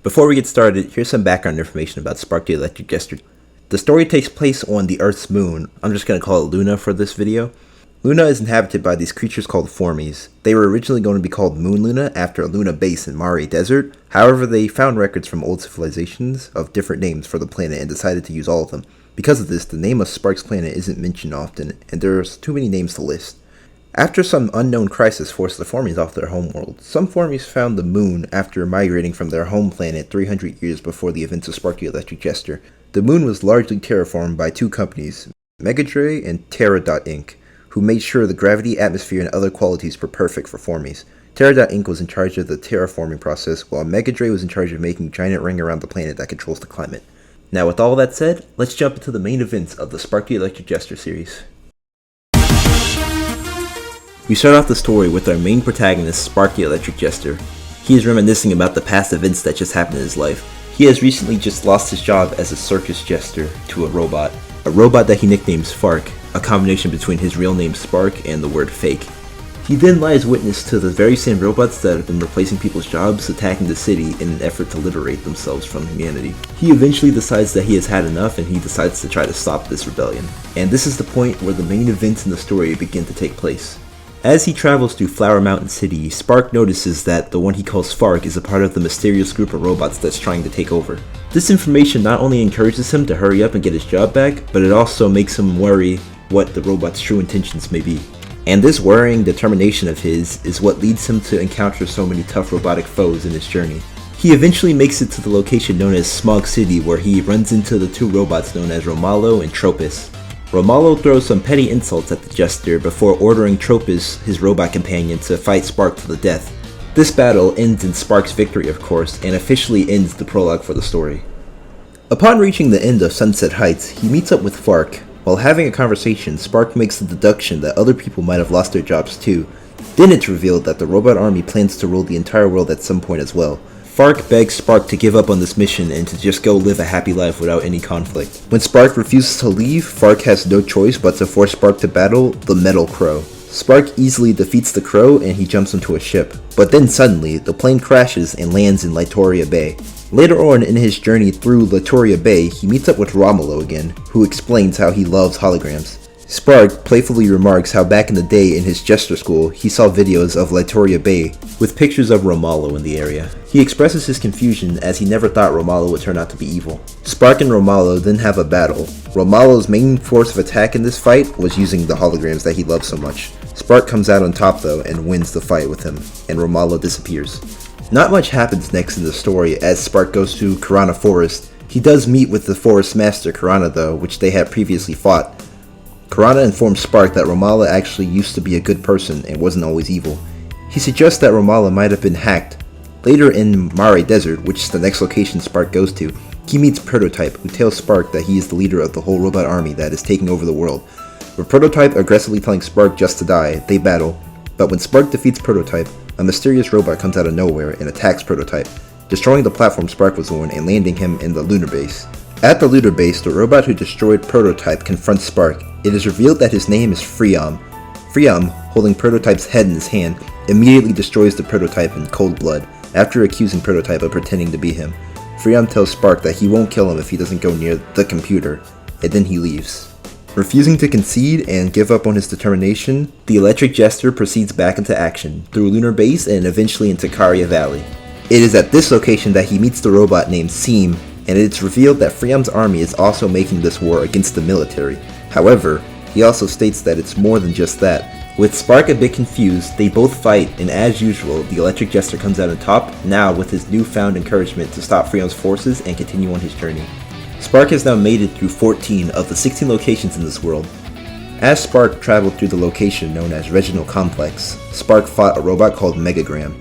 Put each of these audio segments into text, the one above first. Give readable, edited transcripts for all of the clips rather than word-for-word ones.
Before we get started, here's some background information about Spark the Electric Jester. The story takes place on the Earth's moon. I'm just going to call it Luna for this video. Luna is inhabited by these creatures called Formies. They were originally going to be called Moon Luna after a Luna base in Mare Desert. However, they found records from old civilizations of different names for the planet and decided to use all of them. Because of this, the name of Spark's planet isn't mentioned often, and there's too many names to list. After some unknown crisis forced the Formies off their homeworld, some Formies found the moon after migrating from their home planet 300 years before the events of Spark the Electric Jester. The moon was largely terraformed by two companies, Megadre and Terra Inc., who made sure the gravity, atmosphere, and other qualities were perfect for Formies. Terra Inc. was in charge of the terraforming process, while Megadre was in charge of making a giant ring around the planet that controls the climate. Now with all that said, let's jump into the main events of the Spark the Electric Jester series. We start off the story with our main protagonist, Spark the Electric Jester. He is reminiscing about the past events that just happened in his life. He has recently just lost his job as a circus jester to a robot that he nicknames Fark, a combination between his real name Spark and the word fake. He then lies witness to the very same robots that have been replacing people's jobs attacking the city in an effort to liberate themselves from humanity. He eventually decides that he has had enough and he decides to try to stop this rebellion. And this is the point where the main events in the story begin to take place. As he travels through Flower Mountain City, Spark notices that the one he calls Fark is a part of the mysterious group of robots that's trying to take over. This information not only encourages him to hurry up and get his job back, but it also makes him worry what the robot's true intentions may be. And this worrying determination of his is what leads him to encounter so many tough robotic foes in his journey. He eventually makes it to the location known as Smog City, where he runs into the two robots known as Romalo and Tropus. Romalo throws some petty insults at the Jester before ordering Tropus, his robot companion, to fight Spark to the death. This battle ends in Spark's victory, of course, and officially ends the prologue for the story. Upon reaching the end of Sunset Heights, he meets up with Fark. While having a conversation, Spark makes the deduction that other people might have lost their jobs too. Then it's revealed that the robot army plans to rule the entire world at some point as well. Fark begs Spark to give up on this mission and to just go live a happy life without any conflict. When Spark refuses to leave, Fark has no choice but to force Spark to battle the Metal Crow. Spark easily defeats the Crow and he jumps into a ship. But then suddenly, the plane crashes and lands in Litoria Bay. Later on in his journey through Litoria Bay, he meets up with Romalo again, who explains how he loves holograms. Spark playfully remarks how back in the day in his Jester school, he saw videos of Litoria Bay with pictures of Romalo in the area. He expresses his confusion as he never thought Romalo would turn out to be evil. Spark and Romalo then have a battle. Romalo's main force of attack in this fight was using the holograms that he loves so much. Spark comes out on top though and wins the fight with him, and Romalo disappears. Not much happens next in the story as Spark goes to Karana Forest. He does meet with the Forest Master Karana though, which they had previously fought. Karana informs Spark that Romalo actually used to be a good person and wasn't always evil. He suggests that Romalo might have been hacked. Later in Mare Desert, which is the next location Spark goes to, he meets Prototype, who tells Spark that he is the leader of the whole robot army that is taking over the world. With Prototype aggressively telling Spark just to die, they battle, but when Spark defeats Prototype, a mysterious robot comes out of nowhere and attacks Prototype, destroying the platform Spark was on and landing him in the lunar base. At the lunar base, the robot who destroyed Prototype confronts Spark. It is revealed that his name is Freom. Freom, holding Prototype's head in his hand, immediately destroys the Prototype in cold blood, after accusing Prototype of pretending to be him. Freom tells Spark that he won't kill him if he doesn't go near the computer, and then he leaves. Refusing to concede and give up on his determination, the Electric Jester proceeds back into action, through Lunar Base and eventually into Caria Valley. It is at this location that he meets the robot named Seam, and it's revealed that Freom's army is also making this war against the military. However, he also states that it's more than just that. With Spark a bit confused, they both fight, and as usual, the Electric Jester comes out on top, now with his newfound encouragement to stop Freom's forces and continue on his journey. Spark has now made it through 14 of the 16 locations in this world. As Spark traveled through the location known as Reginald Complex, Spark fought a robot called Megagram.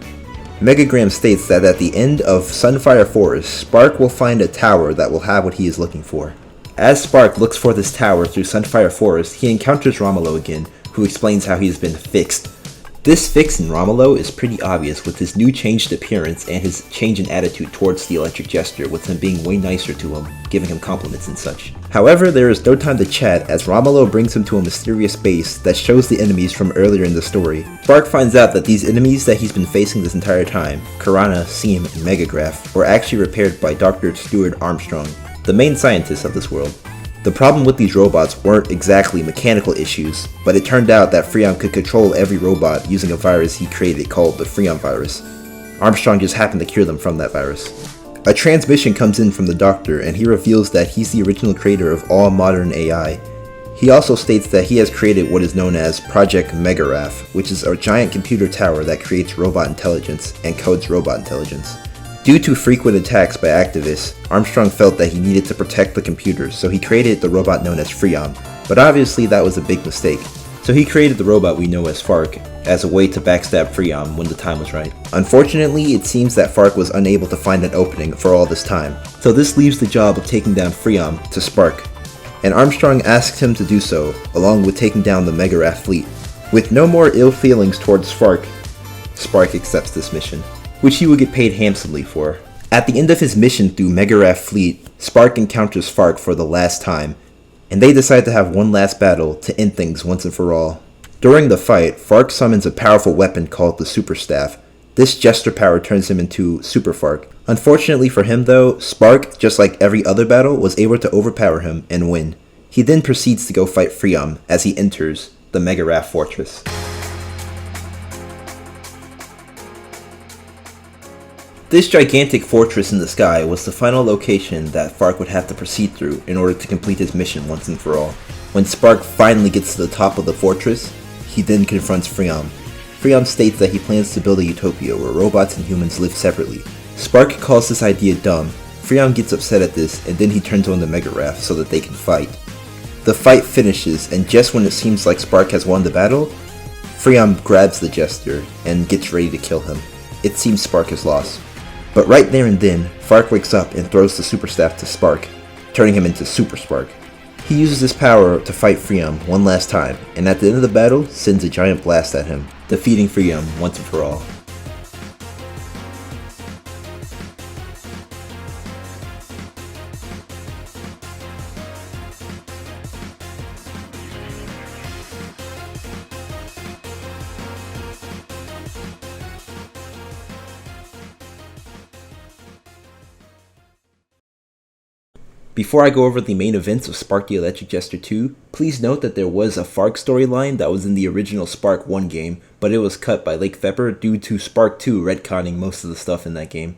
Megagram states that at the end of Sunfire Forest, Spark will find a tower that will have what he is looking for. As Spark looks for this tower through Sunfire Forest, he encounters Romalo again, who explains how he has been fixed. This fix in Romulo is pretty obvious with his new changed appearance and his change in attitude towards the Electric Jester, with him being way nicer to him, giving him compliments and such. However, there is no time to chat as Romulo brings him to a mysterious base that shows the enemies from earlier in the story. Fark finds out that these enemies that he's been facing this entire time, Karana, Seam, and Megagraph, were actually repaired by Dr. Stuart Armstrong, the main scientist of this world. The problem with these robots weren't exactly mechanical issues, but it turned out that Freon could control every robot using a virus he created called the Freon virus. Armstrong just happened to cure them from that virus. A transmission comes in from the Doctor and he reveals that he's the original creator of all modern AI. He also states that he has created what is known as Project Megaraph, which is a giant computer tower that creates robot intelligence and codes robot intelligence. Due to frequent attacks by activists, Armstrong felt that he needed to protect the computers, so he created the robot known as Freon, but obviously that was a big mistake. So he created the robot we know as Fark, as a way to backstab Freon when the time was right. Unfortunately, it seems that Fark was unable to find an opening for all this time, so this leaves the job of taking down Freon to Spark, and Armstrong asked him to do so, along with taking down the Megaraph fleet. With no more ill feelings towards Fark, Spark accepts this mission, which he will get paid handsomely for. At the end of his mission through Megaraph fleet, Spark encounters Fark for the last time, and they decide to have one last battle to end things once and for all. During the fight, Fark summons a powerful weapon called the Super Staff. This Jester power turns him into Super Fark. Unfortunately for him though, Spark, just like every other battle, was able to overpower him and win. He then proceeds to go fight Freon as he enters the Megaraph fortress. This gigantic fortress in the sky was the final location that Fark would have to proceed through in order to complete his mission once and for all. When Spark finally gets to the top of the fortress, he then confronts Freon. Freon states that he plans to build a utopia where robots and humans live separately. Spark calls this idea dumb. Freon gets upset at this and then he turns on the Megaraph so that they can fight. The fight finishes, and just when it seems like Spark has won the battle, Freon grabs the Jester and gets ready to kill him. It seems Spark has lost. But right there and then, Fark wakes up and throws the Super Staff to Spark, turning him into Super Spark. He uses this power to fight Freon one last time, and at the end of the battle, sends a giant blast at him, defeating Freon once and for all. Before I go over the main events of Spark the Electric Jester 2, please note that there was a Fark storyline that was in the original Spark 1 game, but it was cut by lakefeperd due to Spark 2 retconning most of the stuff in that game.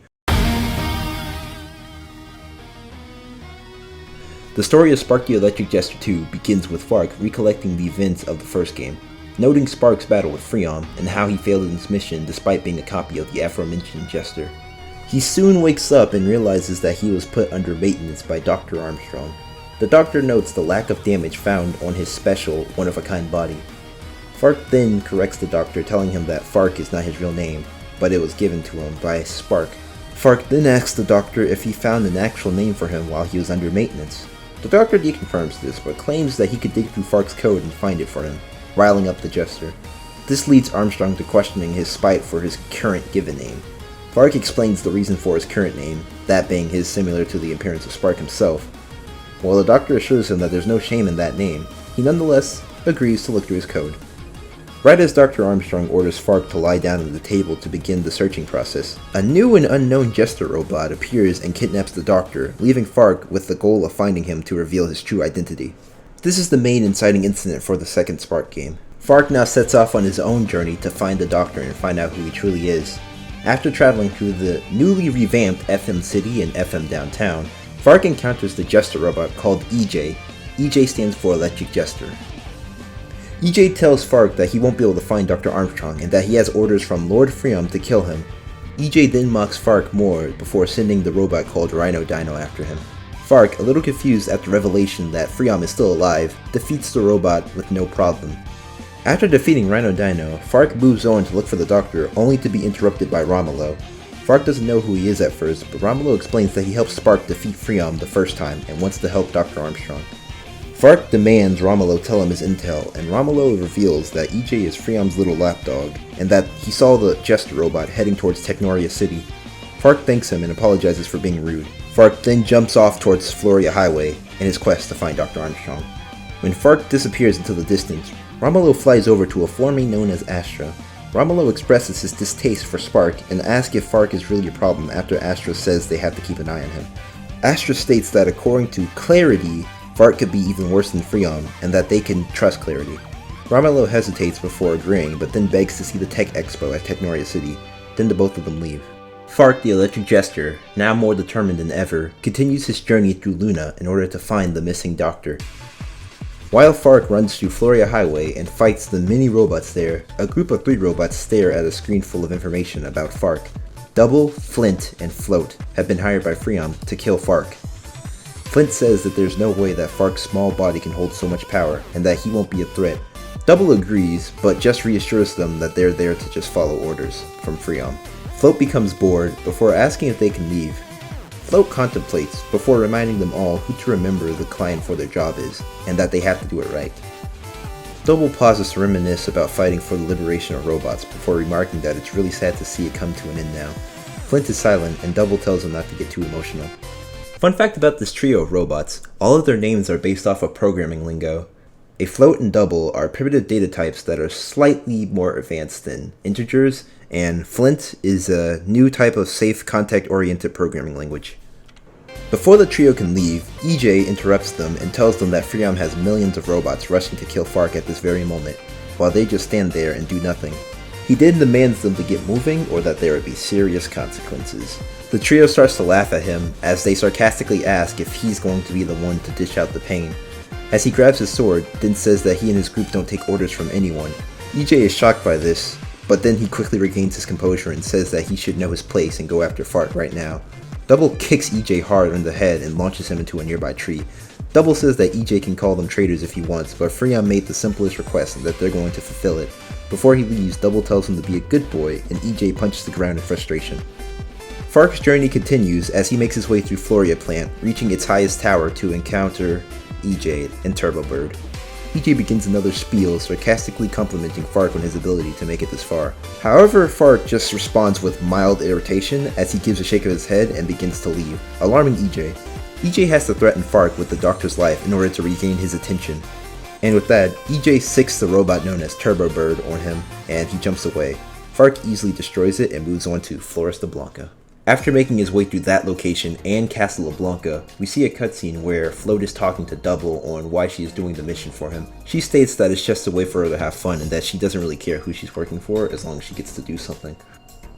The story of Spark the Electric Jester 2 begins with Fark recollecting the events of the first game, noting Spark's battle with Freon and how he failed in his mission despite being a copy of the aforementioned Jester. He soon wakes up and realizes that he was put under maintenance by Dr. Armstrong. The Doctor notes the lack of damage found on his special, one-of-a-kind body. Fark then corrects the Doctor, telling him that Fark is not his real name, but it was given to him by Spark. Fark then asks the Doctor if he found an actual name for him while he was under maintenance. The Doctor deconfirms this, but claims that he could dig through Fark's code and find it for him, riling up the Jester. This leads Armstrong to questioning his spite for his current given name. Fark explains the reason for his current name, that being his similar to the appearance of Spark himself. While the Doctor assures him that there's no shame in that name, he nonetheless agrees to look through his code. Right as Dr. Armstrong orders Fark to lie down at the table to begin the searching process, a new and unknown Jester robot appears and kidnaps the Doctor, leaving Fark with the goal of finding him to reveal his true identity. This is the main inciting incident for the second Spark game. Fark now sets off on his own journey to find the Doctor and find out who he truly is. After traveling through the newly revamped FM City and FM Downtown, Fark encounters the Jester robot called EJ. EJ stands for Electric Jester. EJ tells Fark that he won't be able to find Dr. Armstrong and that he has orders from Lord Freon to kill him. EJ then mocks Fark more before sending the robot called Rhino Dino after him. Fark, a little confused at the revelation that Freon is still alive, defeats the robot with no problem. After defeating Rhino Dino, Fark moves on to look for the Doctor, only to be interrupted by Romulo. Fark doesn't know who he is at first, but Romulo explains that he helped Spark defeat Freon the first time and wants to help Dr. Armstrong. Fark demands Romolo tell him his intel, and Romolo reveals that EJ is Freon's little lapdog, and that he saw the Jester robot heading towards Technoria City. Fark thanks him and apologizes for being rude. Fark then jumps off towards Floria Highway in his quest to find Dr. Armstrong. When Fark disappears into the distance, Romolo flies over to a Flormain known as Astra. Romolo expresses his distaste for Spark and asks if Fark is really a problem after Astra says they have to keep an eye on him. Astra states that according to Clarity, Fark could be even worse than Freon, and that they can trust Clarity. Romolo hesitates before agreeing, but then begs to see the Tech Expo at Technoria City. Then the both of them leave. Fark, the Electric Jester, now more determined than ever, continues his journey through Luna in order to find the missing doctor. While Fark runs through Floria Highway and fights the mini robots there, a group of 3 robots stare at a screen full of information about Fark. Double, Flint, and Float have been hired by Freon to kill Fark. Flint says that there's no way that Fark's small body can hold so much power, and that he won't be a threat. Double agrees, but just reassures them that they're there to just follow orders from Freon. Float becomes bored before asking if they can leave. Float contemplates before reminding them all who to remember the client for their job is, and that they have to do it right. Double pauses to reminisce about fighting for the liberation of robots before remarking that it's really sad to see it come to an end now. Flint is silent, and Double tells him not to get too emotional. Fun fact about this trio of robots, all of their names are based off of programming lingo. A Float and Double are primitive data types that are slightly more advanced than integers, and Flint is a new type of safe contact-oriented programming language. Before the trio can leave, EJ interrupts them and tells them that Freon has millions of robots rushing to kill Fark at this very moment, while they just stand there and do nothing. He then demands them to get moving or that there would be serious consequences. The trio starts to laugh at him as they sarcastically ask if he's going to be the one to dish out the pain. As he grabs his sword, then says that he and his group don't take orders from anyone. EJ is shocked by this, but then he quickly regains his composure and says that he should know his place and go after Fark right now. Double kicks EJ hard in the head and launches him into a nearby tree. Double says that EJ can call them traitors if he wants, but Freon made the simplest request and that they're going to fulfill it. Before he leaves, Double tells him to be a good boy, and EJ punches the ground in frustration. Fark's journey continues as he makes his way through Floria Plant, reaching its highest tower to encounter EJ and Turbo Bird. EJ begins another spiel, sarcastically complimenting Fark on his ability to make it this far. However, Fark just responds with mild irritation as he gives a shake of his head and begins to leave, alarming EJ. EJ has to threaten Fark with the doctor's life in order to regain his attention. And with that, EJ sicks the robot known as Turbo Bird on him, and he jumps away. Fark easily destroys it and moves on to Floresta Blanca. After making his way through that location and Castle of Blanca, we see a cutscene where Float is talking to Double on why she is doing the mission for him. She states that it's just a way for her to have fun and that she doesn't really care who she's working for as long as she gets to do something.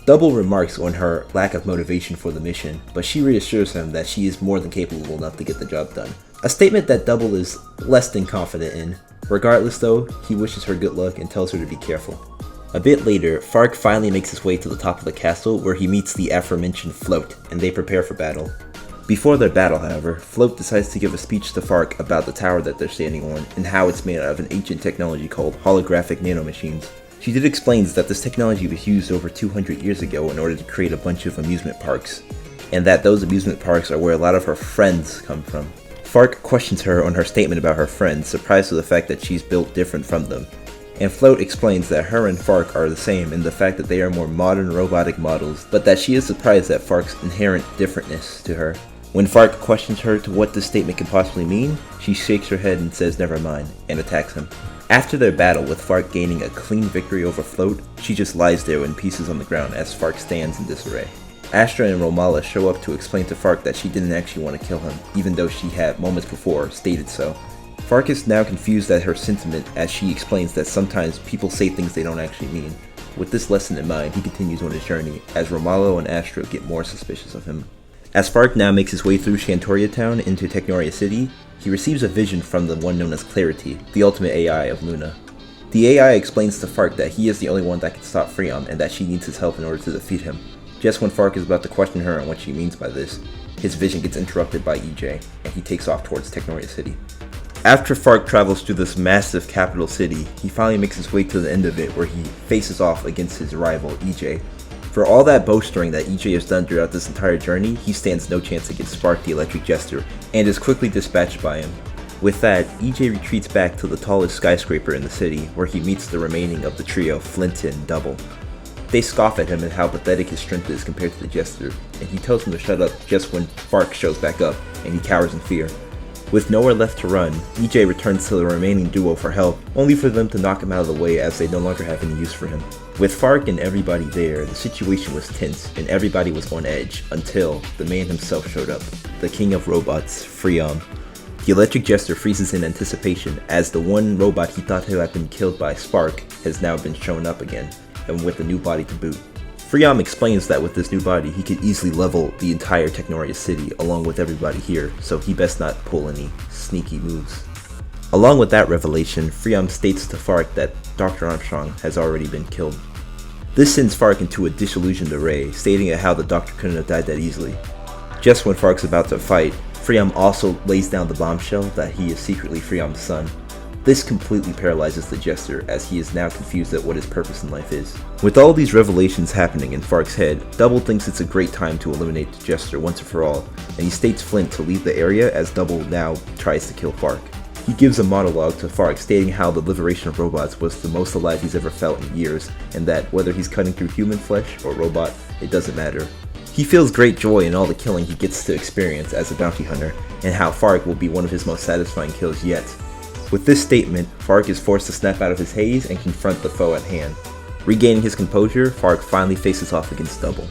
Double remarks on her lack of motivation for the mission, but she reassures him that she is more than capable enough to get the job done. A statement that Double is less than confident in. Regardless though, he wishes her good luck and tells her to be careful. A bit later, Fark finally makes his way to the top of the castle where he meets the aforementioned Float, and they prepare for battle. Before their battle, however, Float decides to give a speech to Fark about the tower that they're standing on and how it's made out of an ancient technology called holographic nanomachines. She then explains that this technology was used over 200 years ago in order to create a bunch of amusement parks, and that those amusement parks are where a lot of her friends come from. Fark questions her on her statement about her friends, surprised with the fact that she's built different from them. And Float explains that her and Fark are the same in the fact that they are more modern robotic models, but that she is surprised at Fark's inherent differentness to her. When Fark questions her to what this statement could possibly mean, she shakes her head and says never mind, and attacks him. After their battle with Fark gaining a clean victory over Float, she just lies there in pieces on the ground as Fark stands in disarray. Astra and Romala show up to explain to Fark that she didn't actually want to kill him, even though she had moments before stated so. Fark is now confused at her sentiment as she explains that sometimes people say things they don't actually mean. With this lesson in mind, he continues on his journey as Romalo and Astra get more suspicious of him. As Fark now makes his way through Shantoria Town into Technoria City, he receives a vision from the one known as Clarity, the ultimate AI of Luna. The AI explains to Fark that he is the only one that can stop Freon and that she needs his help in order to defeat him. Just when Fark is about to question her on what she means by this, his vision gets interrupted by EJ, and he takes off towards Technoria City. After Fark travels through this massive capital city, he finally makes his way to the end of it where he faces off against his rival, EJ. For all that bowstring that EJ has done throughout this entire journey, he stands no chance against Fark the Electric Jester, and is quickly dispatched by him. With that, EJ retreats back to the tallest skyscraper in the city, where he meets the remaining of the trio, Flint and Double. They scoff at him and how pathetic his strength is compared to the Jester, and he tells him to shut up just when Fark shows back up, and he cowers in fear. With nowhere left to run, EJ returns to the remaining duo for help, only for them to knock him out of the way as they no longer have any use for him. With Fark and everybody there, the situation was tense and everybody was on edge until the man himself showed up, the king of robots, Freon. The electric Jester freezes in anticipation as the one robot he thought had been killed by Spark has now been shown up again, and with a new body to boot. Freon explains that with this new body, he could easily level the entire Technoria city along with everybody here, so he best not pull any sneaky moves. Along with that revelation, Freon states to Fark that Dr. Armstrong has already been killed. This sends Fark into a disillusioned array, stating how the doctor couldn't have died that easily. Just when Fark's about to fight, Freon also lays down the bombshell that he is secretly Freon's son. This completely paralyzes the Jester, as he is now confused at what his purpose in life is. With all these revelations happening in Fark's head, Double thinks it's a great time to eliminate the Jester once and for all, and he states Flint to leave the area as Double now tries to kill Fark. He gives a monologue to Fark stating how the liberation of robots was the most alive he's ever felt in years, and that whether he's cutting through human flesh or robot, it doesn't matter. He feels great joy in all the killing he gets to experience as a bounty hunter, and how Fark will be one of his most satisfying kills yet. With this statement, Fark is forced to snap out of his haze and confront the foe at hand. Regaining his composure, Fark finally faces off against Double.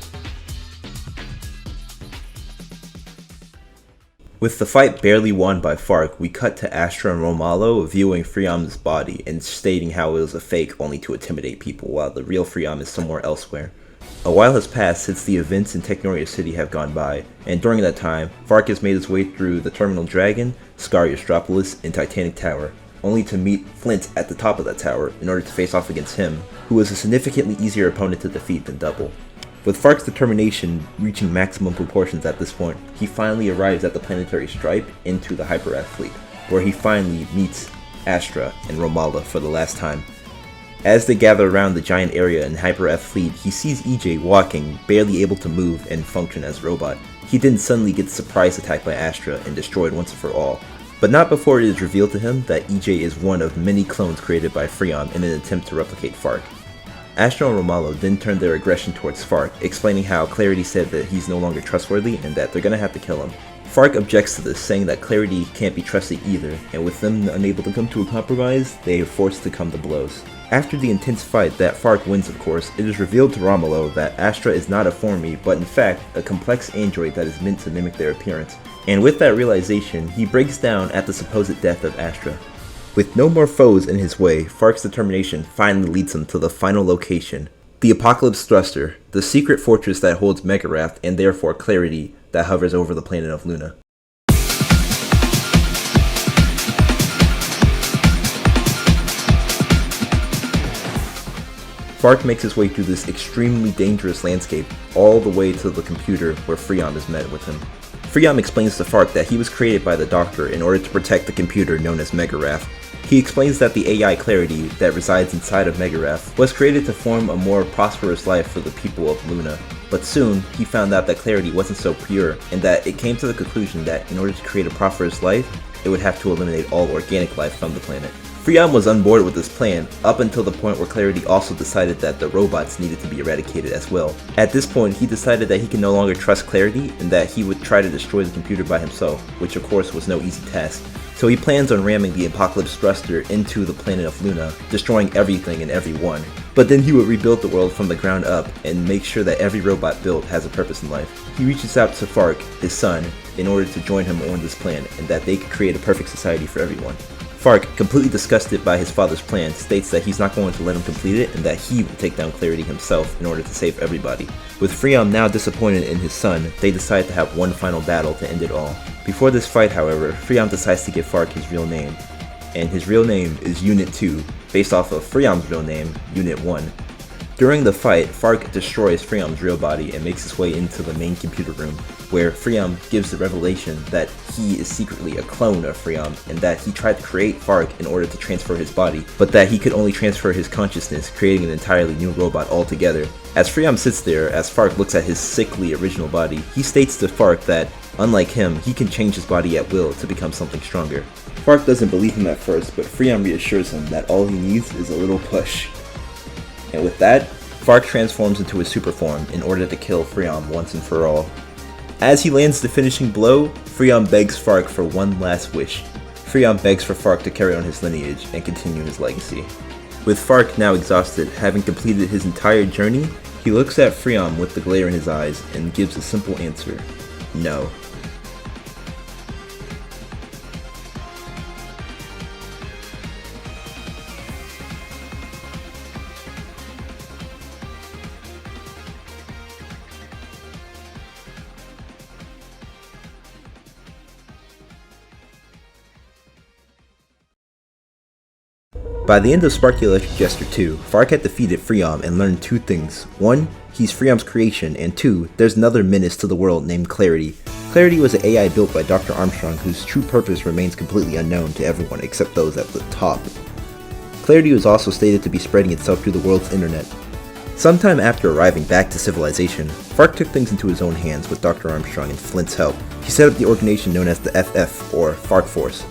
With the fight barely won by Fark, we cut to Astra and Romalo viewing Freon's body and stating how it was a fake only to intimidate people, while the real Freon is somewhere elsewhere. A while has passed since the events in Technoria City have gone by, and during that time, Fark has made his way through the Terminal Dragon, Scariostrapolis, and Titanic Tower, only to meet Flint at the top of that tower in order to face off against him, who is a significantly easier opponent to defeat than Double. With Fark's determination reaching maximum proportions at this point, he finally arrives at the planetary stripe into the Hyper-F fleet, where he finally meets Astra and Romala for the last time. As they gather around the giant area in Hyper-F fleet, he sees EJ walking, barely able to move and function as a robot. He then suddenly gets surprise attacked by Astra and destroyed once and for all, but not before it is revealed to him that EJ is one of many clones created by Freon in an attempt to replicate Fark. Astra and Romalo then turn their aggression towards Fark, explaining how Clarity said that he's no longer trustworthy and that they're gonna have to kill him. Fark objects to this, saying that Clarity can't be trusted either, and with them unable to come to a compromise, they are forced to come to blows. After the intense fight that Fark wins, of course, it is revealed to Romalo that Astra is not a Formy, but in fact a complex android that is meant to mimic their appearance. And with that realization, he breaks down at the supposed death of Astra. With no more foes in his way, Fark's determination finally leads him to the final location, the Apocalypse Thruster, the secret fortress that holds Megarath and therefore Clarity that hovers over the planet of Luna. Fark makes his way through this extremely dangerous landscape all the way to the computer where Freon is met with him. Freon explains to Fark that he was created by the Doctor in order to protect the computer known as Megarath. He explains that the AI Clarity that resides inside of Megarath was created to form a more prosperous life for the people of Luna, but soon he found out that Clarity wasn't so pure, and that it came to the conclusion that in order to create a prosperous life, it would have to eliminate all organic life from the planet. Freon was on board with this plan, up until the point where Clarity also decided that the robots needed to be eradicated as well. At this point, he decided that he could no longer trust Clarity, and that he would try to destroy the computer by himself, which of course was no easy task. So he plans on ramming the Apocalypse Thruster into the planet of Luna, destroying everything and everyone. But then he would rebuild the world from the ground up, and make sure that every robot built has a purpose in life. He reaches out to Fark, his son, in order to join him on this plan, and that they could create a perfect society for everyone. Fark, completely disgusted by his father's plan, states that he's not going to let him complete it and that he will take down Clarity himself in order to save everybody. With Freon now disappointed in his son, they decide to have one final battle to end it all. Before this fight, however, Freon decides to give Fark his real name, and his real name is Unit 2, based off of Freon's real name, Unit 1. During the fight, Fark destroys Freon's real body and makes his way into the main computer room, where Freon gives the revelation that he is secretly a clone of Freon and that he tried to create Fark in order to transfer his body, but that he could only transfer his consciousness, creating an entirely new robot altogether. As Freon sits there, as Fark looks at his sickly original body, he states to Fark that, unlike him, he can change his body at will to become something stronger. Fark doesn't believe him at first, but Freon reassures him that all he needs is a little push. And with that, Fark transforms into his super form in order to kill Freon once and for all. As he lands the finishing blow, Freon begs Fark for one last wish. Freon begs for Fark to carry on his lineage and continue his legacy. With Fark now exhausted, having completed his entire journey, he looks at Freon with the glare in his eyes and gives a simple answer: no. By the end of Sparky Electric Jester 2, Fark had defeated Freon and learned two things. One, he's Freon's creation, and two, there's another menace to the world named Clarity. Clarity was an AI built by Dr. Armstrong whose true purpose remains completely unknown to everyone except those at the top. Clarity was also stated to be spreading itself through the world's internet. Sometime after arriving back to civilization, Fark took things into his own hands with Dr. Armstrong and Flint's help. He set up the organization known as the FF, or Fark Force.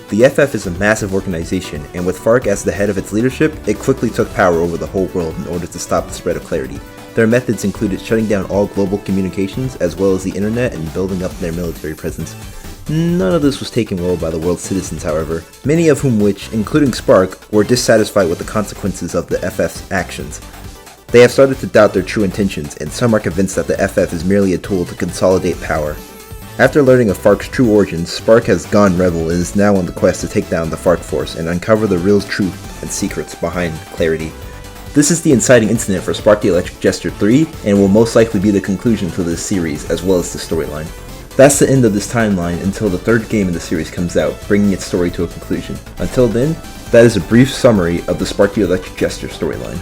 The FF is a massive organization, and with Fark as the head of its leadership, it quickly took power over the whole world in order to stop the spread of Clarity. Their methods included shutting down all global communications, as well as the internet, and building up their military presence. None of this was taken well by the world's citizens, however, many of whom which, including Spark, were dissatisfied with the consequences of the FF's actions. They have started to doubt their true intentions, and some are convinced that the FF is merely a tool to consolidate power. After learning of Fark's true origins, Spark has gone rebel and is now on the quest to take down the Fark Force and uncover the real truth and secrets behind Clarity. This is the inciting incident for Sparky Electric Jester 3, and will most likely be the conclusion to this series as well as the storyline. That's the end of this timeline until the third game in the series comes out, bringing its story to a conclusion. Until then, that is a brief summary of the Sparky Electric Jester storyline.